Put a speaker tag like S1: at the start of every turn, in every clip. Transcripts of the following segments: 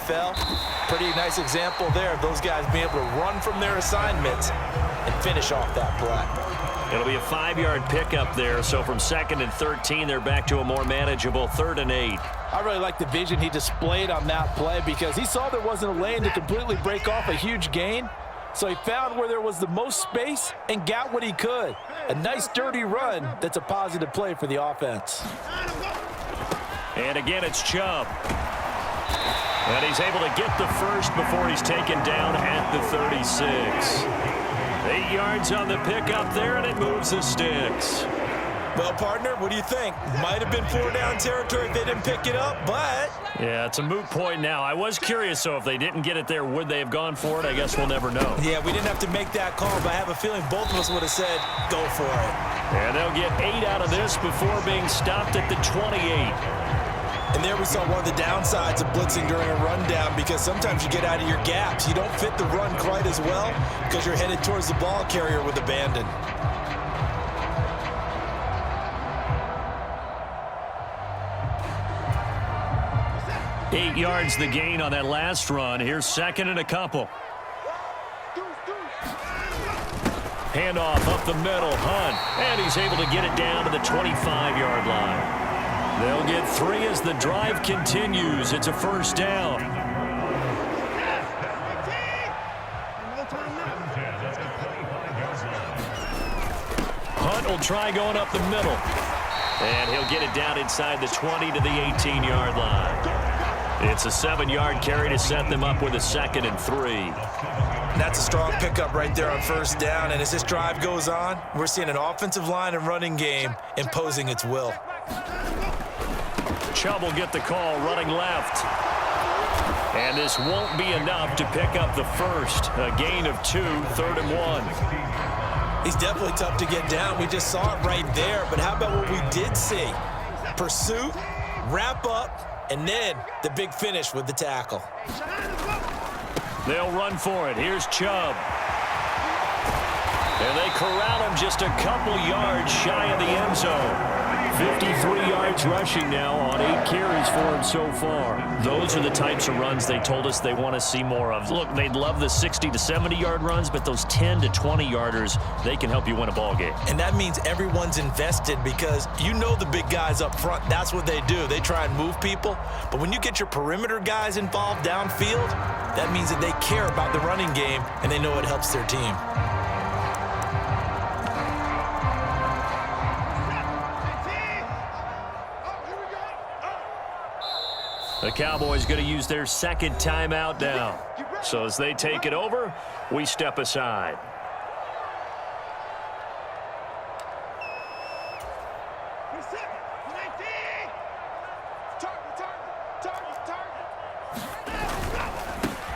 S1: NFL. Pretty nice example there of those guys being able to run from their assignments and finish off that play.
S2: It'll be a 5-yard pickup there, so from 2nd and 13, they're back to a more manageable 3rd and 8.
S1: I really like the vision he displayed on that play because he saw there wasn't a lane to completely break off a huge gain. So he found where there was the most space and got what he could. A nice, dirty run that's a positive play for the offense.
S2: And again, it's Chubb. And he's able to get the first before he's taken down at the 36. 8 yards on the pickup there, and it moves the sticks.
S1: Well, partner, what do you think? Might have been 4-down territory if they didn't pick it up, but...
S2: Yeah, it's a moot point now. I was curious, so if they didn't get it there, would they have gone for it? I guess we'll never know.
S1: Yeah, we didn't have to make that call, but I have a feeling both of us would have said, go for it.
S2: And they'll get 8 out of this before being stopped at the 28.
S1: And there we saw one of the downsides of blitzing during a rundown because sometimes you get out of your gaps. You don't fit the run quite as well because you're headed towards the ball carrier with abandon.
S2: Eight yards the gain on that last run. Here's 2nd and a couple. Handoff up the middle, Hunt. And he's able to get it down to the 25-yard line. They'll get 3 as the drive continues. It's a 1st down. Hunt will try going up the middle. And he'll get it down inside the 20 to the 18-yard line. It's a 7-yard carry to set them up with a 2nd and 3.
S1: That's a strong pickup right there on 1st down. And as this drive goes on, we're seeing an offensive line and running game imposing its will.
S2: Chubb will get the call running left. And this won't be enough to pick up the first. A gain of 2, 3rd and 1.
S1: He's definitely tough to get down. We just saw it right there. But how about what we did see? Pursuit, wrap up, and then the big finish with the tackle.
S2: They'll run for it. Here's Chubb. And they corral him just a couple yards shy of the end zone. 53 yards rushing now on 8 carries for him so far. Those are the types of runs they told us they want to see more of. Look, they'd love the 60 to 70-yard runs, but those 10 to 20-yarders, they can help you win a ball game.
S1: And that means everyone's invested because you know the big guys up front, that's what they do. They try and move people. But when you get your perimeter guys involved downfield, that means that they care about the running game and they know it helps their team.
S2: The Cowboys going to use their 2nd timeout now. So as they take it over, we step aside.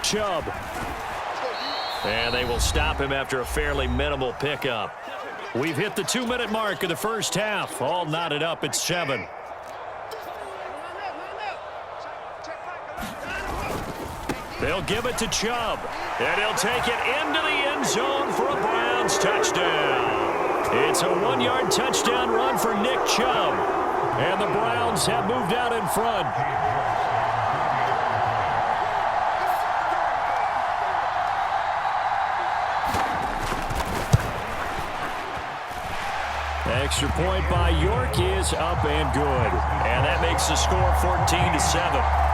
S2: Chubb. And they will stop him after a fairly minimal pickup. We've hit the 2-minute mark of the 1st half. All knotted up at 7. They'll give it to Chubb, and he'll take it into the end zone for a Browns touchdown. It's a 1-yard touchdown run for Nick Chubb, and the Browns have moved out in front. Extra point by York is up and good, and that makes the score 14-7.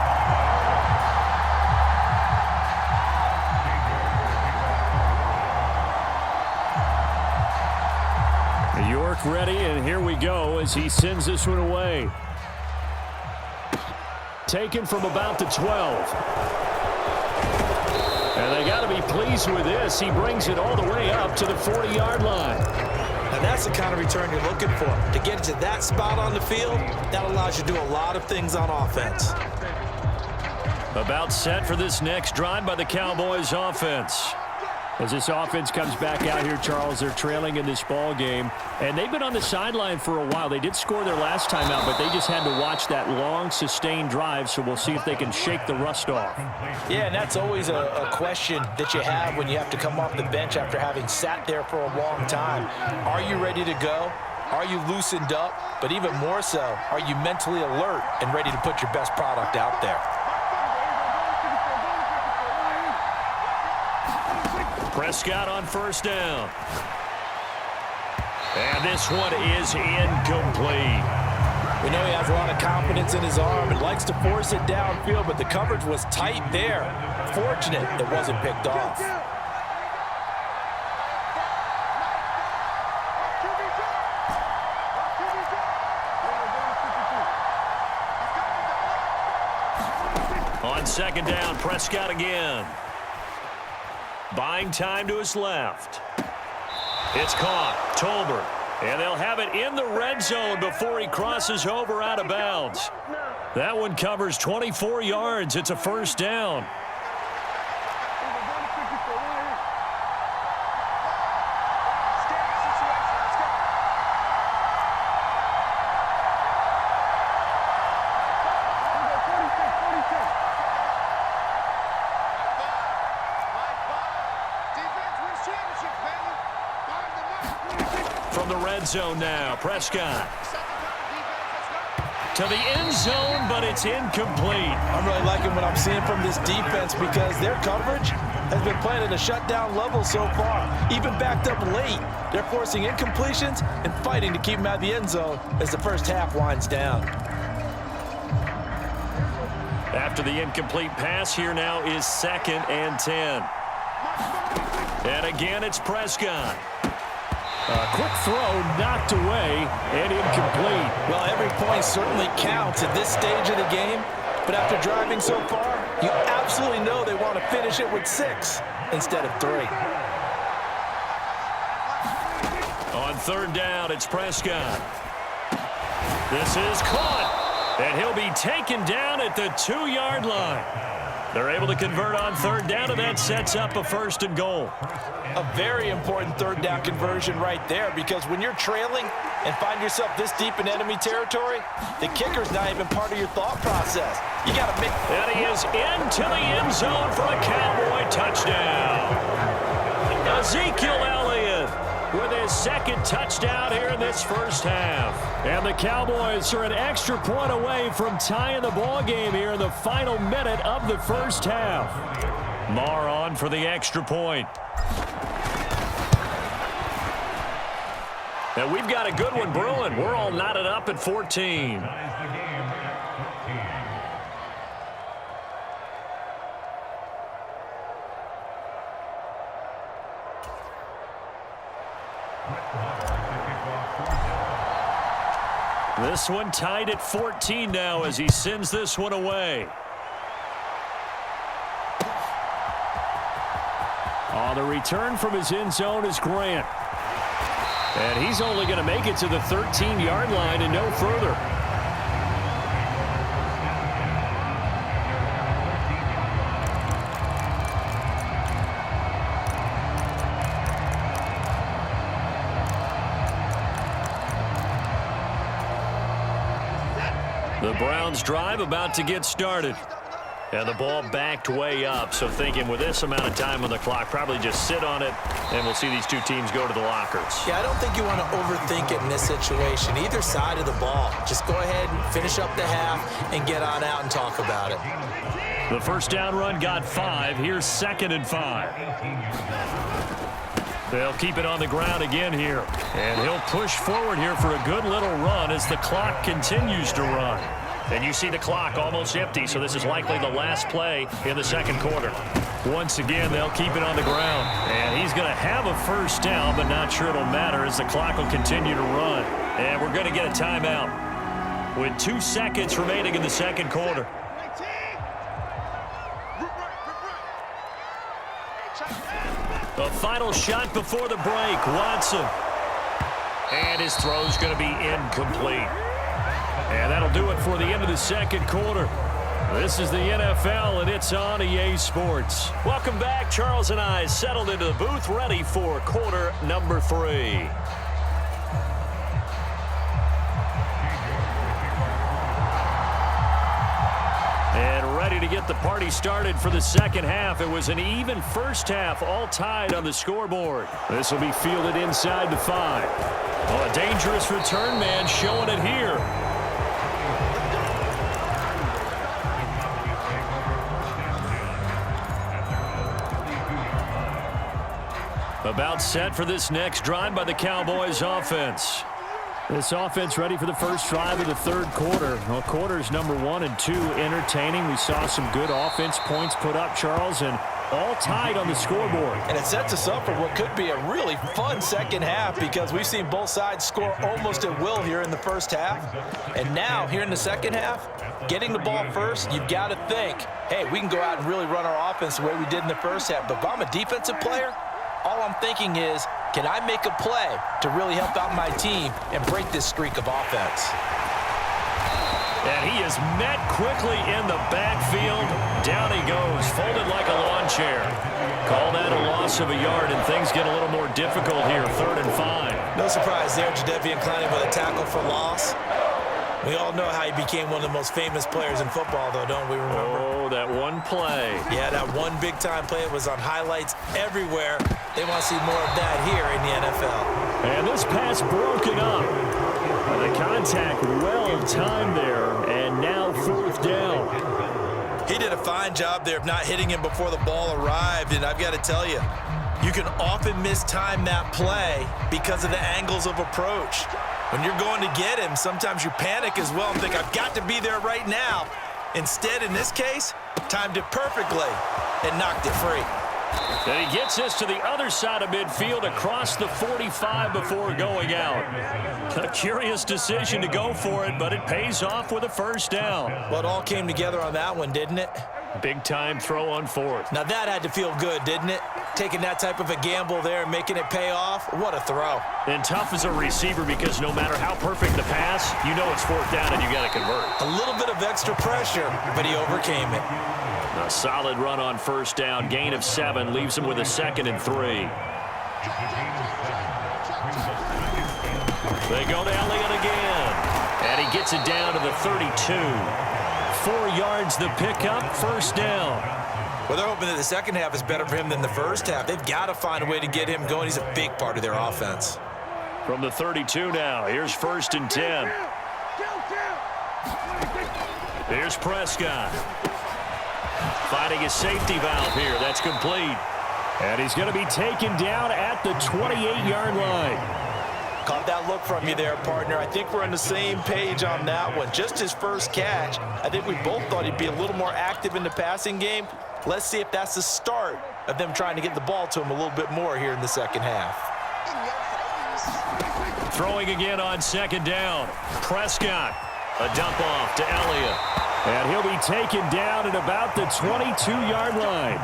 S2: York ready, and here we go as he sends this one away. Taken from about the 12. And they got to be pleased with this. He brings it all the way up to the 40-yard line.
S1: Now that's the kind of return you're looking for. To get to that spot on the field, that allows you to do a lot of things on offense.
S2: About set for this next drive by the Cowboys offense. As this offense comes back out here, Charles, they're trailing in this ball game, and they've been on the sideline for a while. They did score their last time out, but they just had to watch that long, sustained drive, so we'll see if they can shake the rust off.
S1: Yeah, and that's always a question that you have when you have to come off the bench after having sat there for a long time. Are you ready to go? Are you loosened up? But even more so, are you mentally alert and ready to put your best product out there?
S2: Prescott on first down. And this one is incomplete.
S1: We know he has a lot of confidence in his arm and likes to force it downfield, but the coverage was tight there. Fortunate it wasn't picked off.
S2: On second down, Prescott again. Buying time to his left. It's caught. Tolbert. And they'll have it in the red zone before he crosses over out of bounds. That one covers 24 yards. It's a first down. From the red zone now, Prescott. To the end zone, but it's incomplete.
S1: I'm really liking what I'm seeing from this defense because their coverage has been playing at a shutdown level so far. Even backed up late, they're forcing incompletions and fighting to keep them out of the end zone as the first half winds down.
S2: After the incomplete pass, here now is 2nd and 10. And again, it's Prescott.
S1: A quick throw knocked away and incomplete. Well, every point certainly counts at this stage of the game, but after driving so far, you absolutely know they want to finish it with 6 instead of 3.
S2: On third down, it's Prescott. This is caught, and he'll be taken down at the 2-yard line. They're able to convert on third down, and that sets up a 1st and goal.
S1: A very important third down conversion right there, because when you're trailing and find yourself this deep in enemy territory, the kicker's not even part of your thought process. You got to make...
S2: And he is into the end zone for a Cowboy touchdown. Ezekiel Elliott with his 2nd touchdown here in this first half. And the Cowboys are an extra point away from tying the ball game here in the final minute of the first half. Marr on for the extra point. And we've got a good one brewing. We're all knotted up at 14. This one tied at 14 now as he sends this one away. On the return from his end zone is Grant. And he's only going to make it to the 13-yard line and no further. The Browns drive about to get started. And the ball backed way up, so thinking with this amount of time on the clock, probably just sit on it, and we'll see these two teams go to the lockers.
S1: Yeah, I don't think you want to overthink it in this situation. Either side of the ball. Just go ahead and finish up the half and get on out and talk about it.
S2: The first down run got 5. Here's 2nd and 5. They'll keep it on the ground again here. And he'll push forward here for a good little run as the clock continues to run. And you see the clock almost empty, so this is likely the last play in the second quarter. Once again, they'll keep it on the ground. And he's going to have a first down, but not sure it'll matter as the clock will continue to run. And we're going to get a timeout with 2 seconds remaining in the second quarter. The final shot before the break, Watson. And his throw's going to be incomplete. And that'll do it for the end of the second quarter. This is the NFL, and it's on EA Sports. Welcome back. Charles and I settled into the booth, ready for quarter number 3. And ready to get the party started for the second half. It was an even first half, all tied on the scoreboard. This will be fielded inside the 5. Oh, a dangerous return man showing it here. About set for this next drive by the Cowboys offense. This offense ready for the first drive of the third quarter. Well, quarters number 1 and 2 entertaining. We saw some good offense points put up, Charles, and all tied on the scoreboard.
S1: And it sets us up for what could be a really fun second half because we've seen both sides score almost at will here in the first half. And now, here in the second half, getting the ball first, you've got to think, hey, we can go out and really run our offense the way we did in the first half. But if I'm a defensive player, all I'm thinking is, can I make a play to really help out my team and break this streak of offense?
S2: And he is met quickly in the backfield. Down he goes, folded like a lawn chair. Call that a loss of a yard, and things get a little more difficult here, 3rd and 5.
S1: No surprise there, Jadeveon Clowney with a tackle for loss. We all know how he became one of the most famous players in football, though, don't we remember?
S2: Oh, that one play.
S1: Yeah, that one big-time play was on highlights everywhere. They want to see more of that here in the NFL.
S2: And this pass broken up. The contact well timed there, and now 4th down.
S1: He did a fine job there of not hitting him before the ball arrived, and I've got to tell you, you can often mistime that play because of the angles of approach. When you're going to get him, sometimes you panic as well and think, I've got to be there right now. Instead, in this case, timed it perfectly and knocked it free.
S2: And he gets us to the other side of midfield across the 45 before going out. A curious decision to go for it, but it pays off with a first down.
S1: Well, it all came together on that one, didn't it?
S2: Big-time throw on 4th.
S1: Now that had to feel good, didn't it? Taking that type of a gamble there and making it pay off. What a throw.
S2: And tough as a receiver because no matter how perfect the pass, you know it's 4th down and you got to convert.
S1: A little bit of extra pressure, but he overcame it.
S2: A solid run on first down. Gain of 7 leaves him with a 2nd and 3. They go to Elliott again. And he gets it down to the 32. 4 yards the pickup, first down.
S1: Well, they're hoping that the second half is better for him than the first half. They've got to find a way to get him going. He's a big part of their offense.
S2: From the 32 now, here's 1st and 10. Here's Prescott. Finding his safety valve here. That's complete. And he's going to be taken down at the 28-yard line.
S1: Caught that look from you there, partner. I think we're on the same page on that one. Just his first catch. I think we both thought he'd be a little more active in the passing game. Let's see if that's the start of them trying to get the ball to him a little bit more here in the second half.
S2: Throwing again on 2nd down. Prescott. A dump off to Elliott. And he'll be taken down at about the 22-yard line.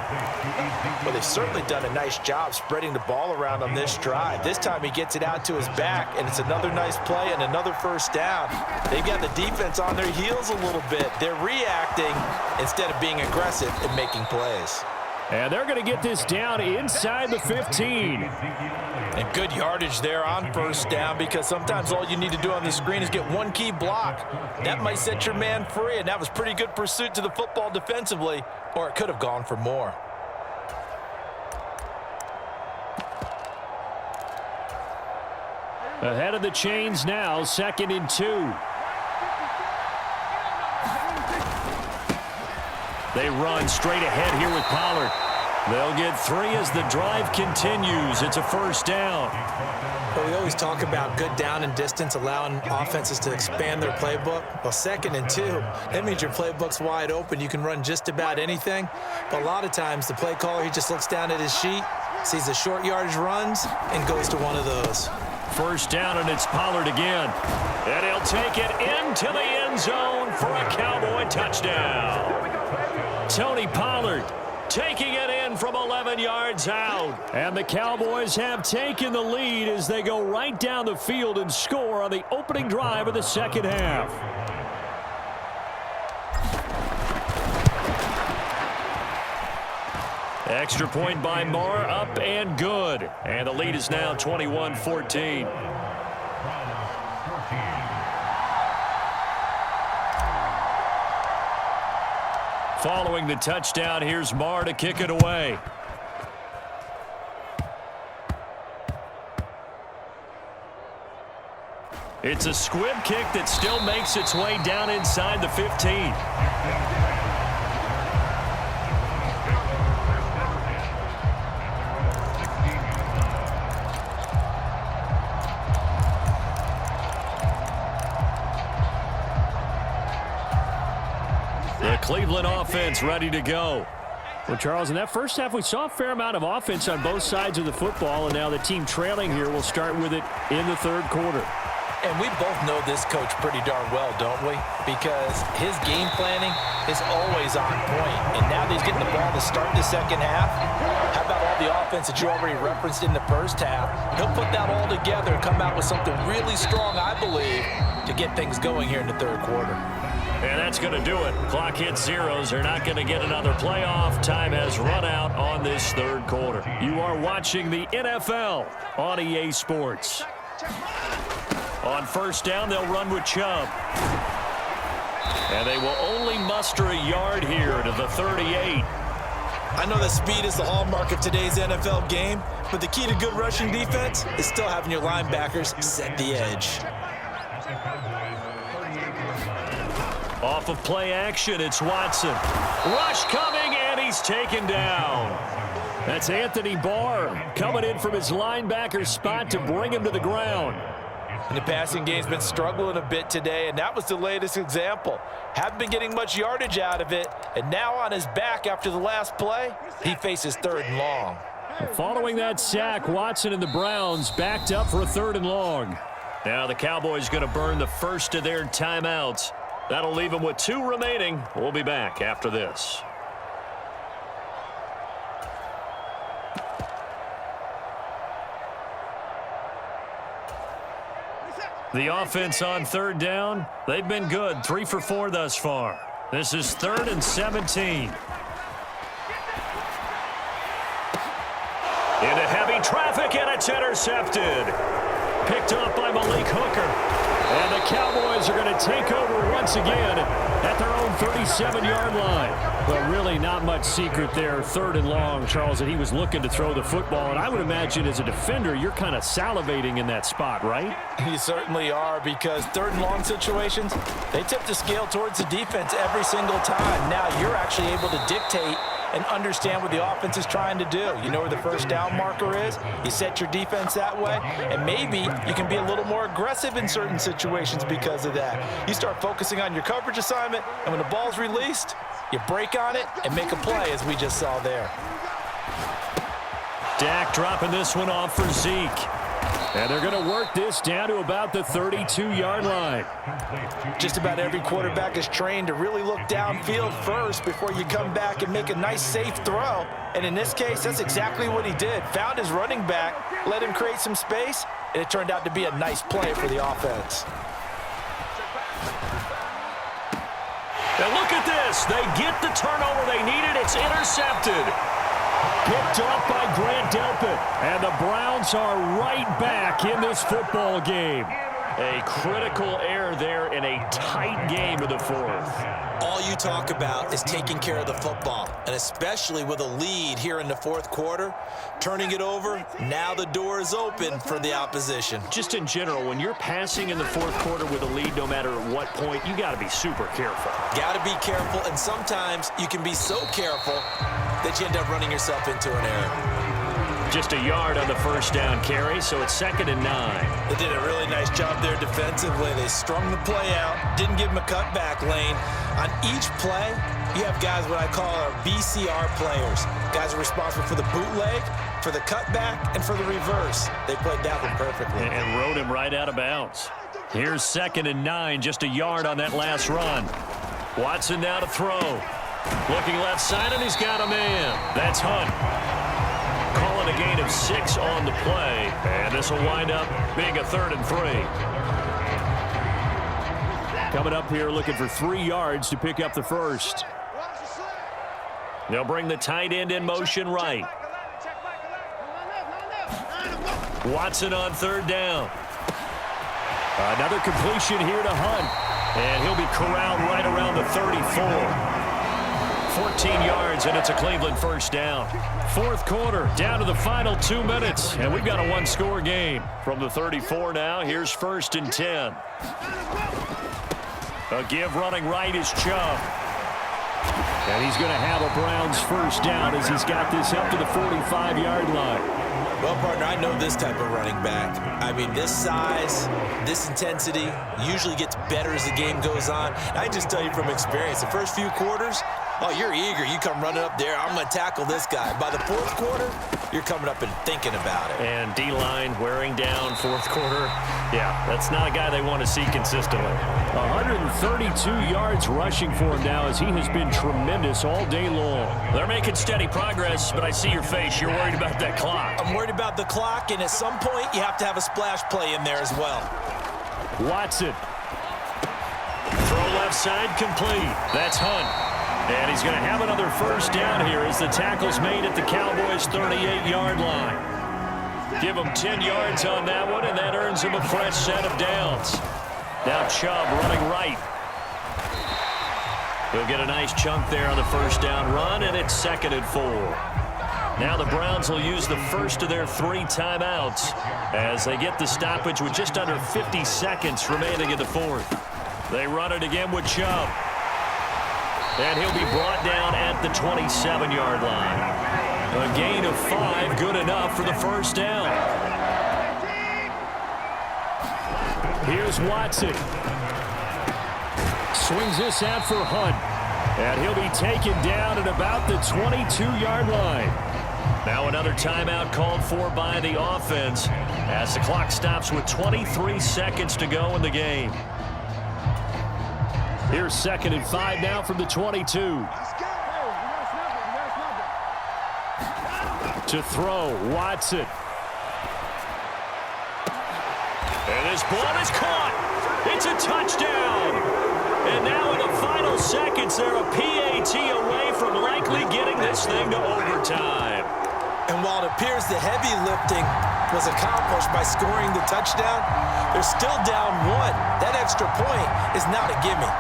S1: Well, they've certainly done a nice job spreading the ball around on this drive. This time he gets it out to his back, and it's another nice play and another first down. They've got the defense on their heels a little bit. They're reacting instead of being aggressive and making plays.
S2: And they're going to get this down inside the 15.
S1: And good yardage there on first down because sometimes all you need to do on the screen is get one key block. That might set your man free, and that was pretty good pursuit to the football defensively, or it could have gone for more.
S2: Ahead of the chains now, 2nd and 2. They run straight ahead here with Pollard. They'll get 3 as the drive continues. It's a first down.
S1: Well, we always talk about good down and distance, allowing offenses to expand their playbook. Well, 2nd and 2, that means your playbook's wide open. You can run just about anything. But a lot of times, the play caller, he just looks down at his sheet, sees the short yardage runs, and goes to one of those.
S2: First down, and it's Pollard again. And he'll take it into the end zone for a Cowboy touchdown. Tony Pollard taking it in from 11 yards out. And the Cowboys have taken the lead as they go right down the field and score on the opening drive of the second half. Extra point by Marr, up and good. And the lead is now 21-14. Following the touchdown, here's Marr to kick it away. It's a squib kick that still makes its way down inside the 15. Cleveland offense ready to go. Well, Charles, in that first half, we saw a fair amount of offense on both sides of the football, and now the team trailing here will start with it in the third quarter.
S1: And we both know this coach pretty darn well, don't we? Because his game planning is always on point. And now that he's getting the ball to start the second half, how about all the offense that you already referenced in the first half? He'll put that all together and come out with something really strong, I believe, to get things going here in the third quarter.
S2: And that's going to do it. Clock hits zeros. They're not going to get another playoff. Time has run out on this third quarter. You are watching the NFL on EA Sports. On first down, they'll run with Chubb. And they will only muster a yard here to the 38.
S1: I know that speed is the hallmark of today's NFL game, but the key to good rushing defense is still having your linebackers set the edge.
S2: Off of play action, it's Watson. Rush coming, and he's taken down. That's Anthony Barr coming in from his linebacker spot to bring him to the ground.
S1: And the passing game's been struggling a bit today, and that was the latest example. Haven't been getting much yardage out of it, and now on his back after the last play, he faces third and long.
S2: Following that sack, Watson and the Browns backed up for a third and long. Now the Cowboys going to burn the first of their timeouts. That'll leave them with 2 remaining. We'll be back after this. The offense on third down, they've been good. 3 for 4 thus far. This is 3rd and 17. Into heavy traffic, and it's intercepted. Picked up by Malik Hooker. And the Cowboys are going to take over once again at their own 37-yard line. But really not much secret there. 3rd and long, Charles, that he was looking to throw the football. And I would imagine as a defender, you're kind of salivating in that spot, right?
S1: You certainly are, because 3rd and long situations, they tip the scale towards the defense every single time. Now you're actually able to dictate and understand what the offense is trying to do. You know where the first down marker is. You set your defense that way, and maybe you can be a little more aggressive in certain situations because of that. You start focusing on your coverage assignment, and when the ball's released, you break on it and make a play, as we just saw there.
S2: Dak dropping this one off for Zeke. And they're going to work this down to about the 32-yard line.
S1: Just about every quarterback is trained to really look downfield first before you come back and make a nice, safe throw. And in this case, that's exactly what he did. Found his running back, let him create some space, and it turned out to be a nice play for the offense.
S2: And look at this. They get the turnover they needed. It's intercepted. Picked off by Grant Delpit. And the Browns are right back in this football game. A critical error there in a tight game of the 4th.
S1: All you talk about is taking care of the football, and especially with a lead here in the 4th quarter, turning it over, now the door is open for the opposition.
S2: Just in general, when you're passing in the 4th quarter with a lead, no matter at what point, you got to be super careful.
S1: Got to be careful, and sometimes you can be so careful that you end up running yourself into an error.
S2: Just a yard on the first down carry, so it's 2nd and 9.
S1: They did a really nice job there defensively. They strung the play out, didn't give him a cutback lane. On each play, you have guys what I call our VCR players. Guys are responsible for the bootleg, for the cutback, and for the reverse. They played that one perfectly.
S2: And rode him right out of bounds. Here's 2nd and 9, just a yard on that last run. Watson now to throw. Looking left side, and he's got a man. That's Hunt. Calling a gain of 6 on the play, and this will wind up being a 3rd and 3. Coming up here looking for 3 yards to pick up the first. They'll bring the tight end in motion right. Watson on 3rd down. Another completion here to Hunt, and he'll be corralled right around the 34. 14 yards, and it's a Cleveland first down. 4th quarter, down to the final 2 minutes, and we've got a 1-score game. From the 34 now, here's 1st and 10. A give running right is Chubb. And he's going to have a Browns first down as he's got this up to the 45-yard line.
S1: Well, partner, I know this type of running back. I mean, this size, this intensity usually gets better as the game goes on. I just tell you from experience, the first few quarters, oh, you're eager. You come running up there. I'm going to tackle this guy. By the fourth quarter, you're coming up and thinking about it.
S2: And D-line wearing down fourth quarter. Yeah, that's not a guy they want to see consistently. 132 yards rushing for him now as he has been tremendous all day long. They're making steady progress, but I see your face. You're worried about that clock.
S1: I'm worried about the clock, and at some point, you have to have a splash play in there as well.
S2: Watson. Throw left side complete. That's Hunt. And he's going to have another first down here as the tackle's made at the Cowboys' 38-yard line. Give him 10 yards on that one, and that earns him a fresh set of downs. Now Chubb running right. He'll get a nice chunk there on the first down run, and it's 2nd and 4. Now the Browns will use the first of their 3 timeouts as they get the stoppage with just under 50 seconds remaining in the fourth. They run it again with Chubb. And he'll be brought down at the 27-yard line. A gain of 5, good enough for the first down. Here's Watson. Swings this out for Hunt. And he'll be taken down at about the 22-yard line. Now another timeout called for by the offense as the clock stops with 23 seconds to go in the game. Here's 2nd and 5 now from the 22. To throw, Watson. And this ball is caught. It's a touchdown. And now in the final seconds, they're a PAT away from likely getting this thing to overtime.
S1: And while it appears the heavy lifting was accomplished by scoring the touchdown, they're still down 1. That extra point is not a gimme.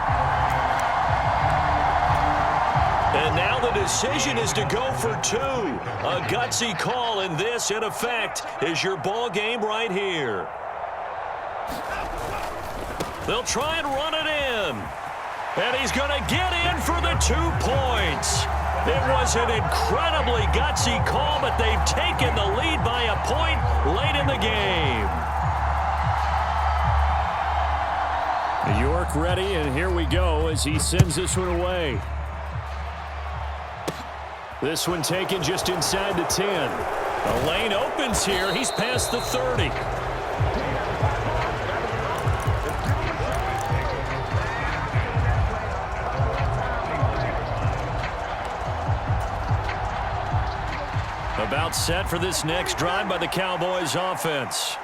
S2: And now the decision is to go for 2. A gutsy call, and this, in effect, is your ball game right here. They'll try and run it in. And he's going to get in for the 2 points. It was an incredibly gutsy call, but they've taken the lead by a point late in the game. York ready, and here we go as he sends this one away. This one taken just inside the 10. The lane opens here. He's past the 30. About set for this next drive by the Cowboys offense.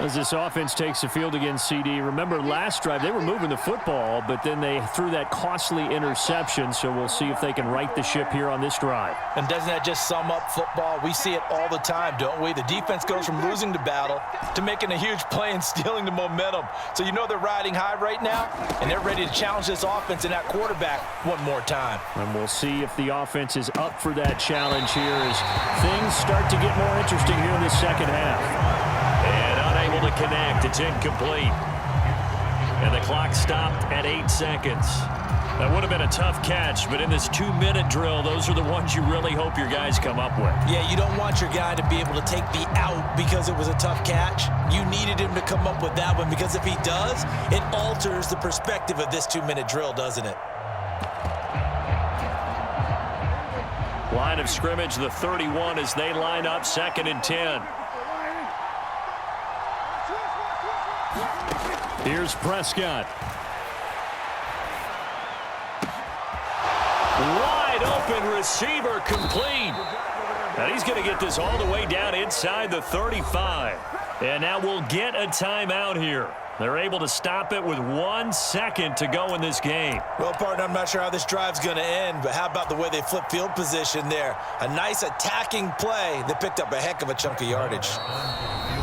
S2: As this offense takes the field against CD. Remember last drive they were moving the football, but then they threw that costly interception, so we'll see if they can right the ship here on this drive.
S1: And doesn't that just sum up football? We see it all the time, don't we? The defense goes from losing the battle to making a huge play and stealing the momentum. So you know they're riding high right now, and they're ready to challenge this offense and that quarterback one more time.
S2: And we'll see if the offense is up for that challenge here as things start to get more interesting here in the second half. And unable to connect. It's incomplete. And the clock stopped at 8 seconds. That would have been a tough catch, but in this 2-minute drill, those are the ones you really hope your guys come up with.
S1: Yeah, you don't want your guy to be able to take the out because it was a tough catch. You needed him to come up with that one because if he does, it alters the perspective of this 2-minute drill, doesn't it?
S2: Line of scrimmage, the 31 as they line up 2nd and 10. Here's Prescott. Wide open receiver complete. And he's going to get this all the way down inside the 35. And now we'll get a timeout here. They're able to stop it with 1 second to go in this game.
S1: Well, partner, I'm not sure how this drive's going to end, but how about the way they flip field position there? A nice attacking play that picked up a heck of a chunk of yardage.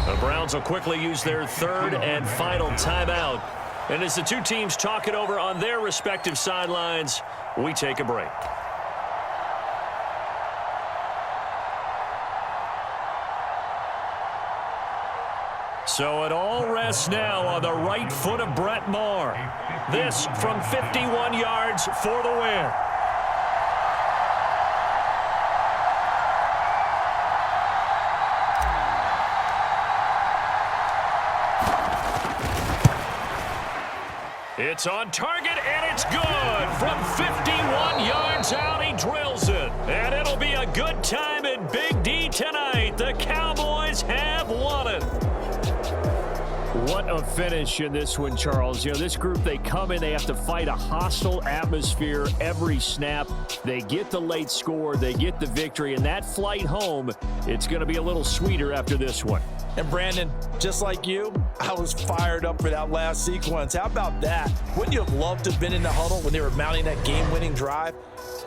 S2: The Browns will quickly use their 3rd and final timeout. And as the two teams talk it over on their respective sidelines, we take a break. So it all rests now on the right foot of Brett Maher. This from 51 yards for the win. It's on target, and it's good. From 51 yards out, he drills it. And it'll be a good time in Big D tonight. The Cowboys have won it. What a finish in this one, Charles. You know, this group, they come in, they have to fight a hostile atmosphere every snap. They get the late score, they get the victory, and that flight home, it's going to be a little sweeter after this one.
S1: And Brandon, just like you, I was fired up for that last sequence. How about that? Wouldn't you have loved to have been in the huddle when they were mounting that game-winning drive?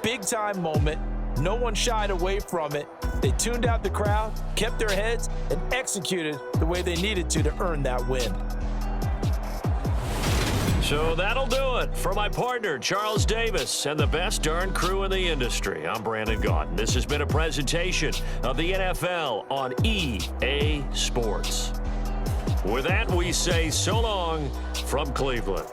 S1: Big-time moment. No one shied away from it. They tuned out the crowd, kept their heads, and executed the way they needed to earn that win.
S2: So that'll do it for my partner, Charles Davis, and the best darn crew in the industry. I'm Brandon Gaudin. This has been a presentation of the NFL on EA Sports. With that, we say so long from Cleveland.